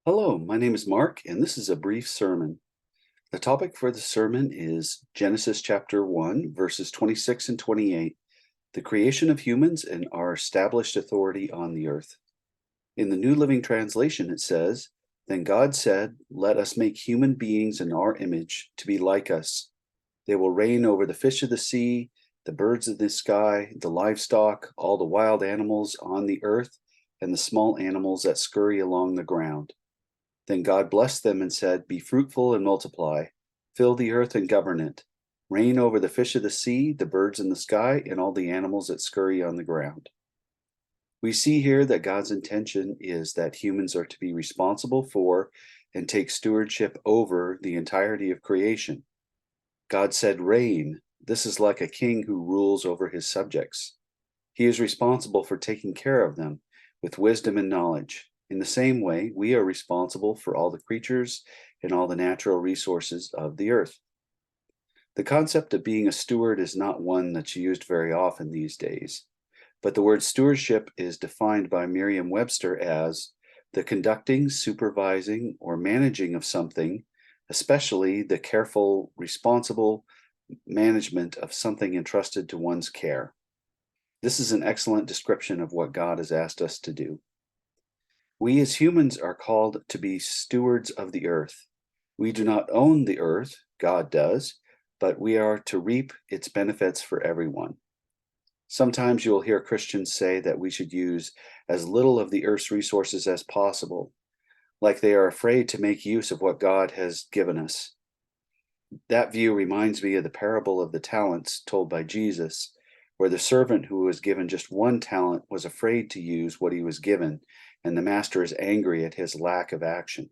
Hello, my name is Mark, and this is a brief sermon. The topic for the sermon is Genesis chapter 1, verses 26 and 28, the creation of humans and our established authority on the earth. In the New Living Translation, it says, "Then God said, 'Let us make human beings in our image to be like us. They will reign over the fish of the sea, the birds of the sky, the livestock, all the wild animals on the earth, and the small animals that scurry along the ground.' Then God blessed them and said, 'Be fruitful and multiply, fill the earth and govern it. Reign over the fish of the sea, the birds in the sky, and all the animals that scurry on the ground.'" We see here that God's intention is that humans are to be responsible for and take stewardship over the entirety of creation. God said, "Reign." This is like a king who rules over his subjects. He is responsible for taking care of them with wisdom and knowledge. In the same way, we are responsible for all the creatures and all the natural resources of the earth. The concept of being a steward is not one that's used very often these days, but the word stewardship is defined by Merriam-Webster as the conducting, supervising, or managing of something, especially the careful, responsible management of something entrusted to one's care. This is an excellent description of what God has asked us to do. We as humans are called to be stewards of the earth. We do not own the earth, God does, but we are to reap its benefits for everyone. Sometimes you will hear Christians say that we should use as little of the earth's resources as possible, like they are afraid to make use of what God has given us. That view reminds me of the parable of the talents told by Jesus, where the servant who was given just one talent was afraid to use what he was given, and the master is angry at his lack of action.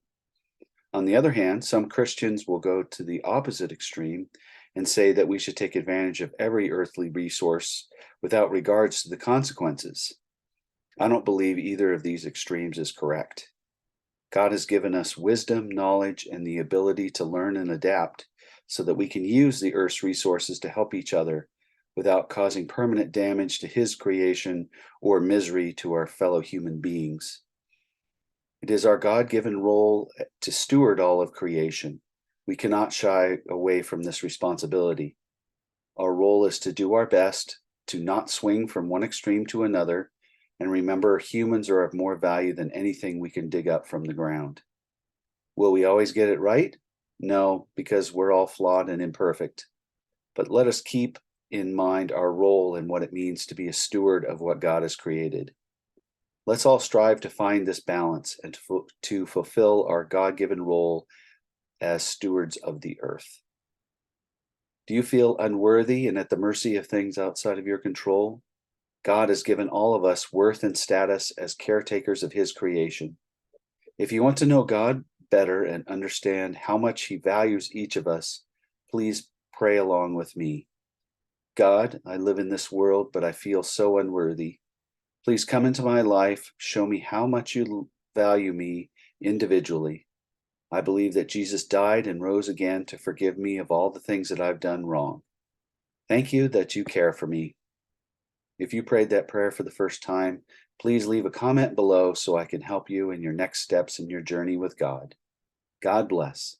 On the other hand, some Christians will go to the opposite extreme and say that we should take advantage of every earthly resource without regards to the consequences. I don't believe either of these extremes is correct. God has given us wisdom, knowledge, and the ability to learn and adapt so that we can use the earth's resources to help each other without causing permanent damage to His creation or misery to our fellow human beings. It is our God-given role to steward all of creation. We cannot shy away from this responsibility. Our role is to do our best to not swing from one extreme to another, and remember, humans are of more value than anything we can dig up from the ground. Will we always get it right? No, because we're all flawed and imperfect. But let us keep in mind our role and what it means to be a steward of what God has created. Let's all strive to find this balance and to fulfill our God-given role as stewards of the earth. Do you feel unworthy and at the mercy of things outside of your control? God has given all of us worth and status as caretakers of His creation. If you want to know God better and understand how much He values each of us, please pray along with me. God, I live in this world, but I feel so unworthy. Please come into my life, show me how much you value me individually. I believe that Jesus died and rose again to forgive me of all the things that I've done wrong. Thank you that you care for me. If you prayed that prayer for the first time, please leave a comment below so I can help you in your next steps in your journey with God. God bless.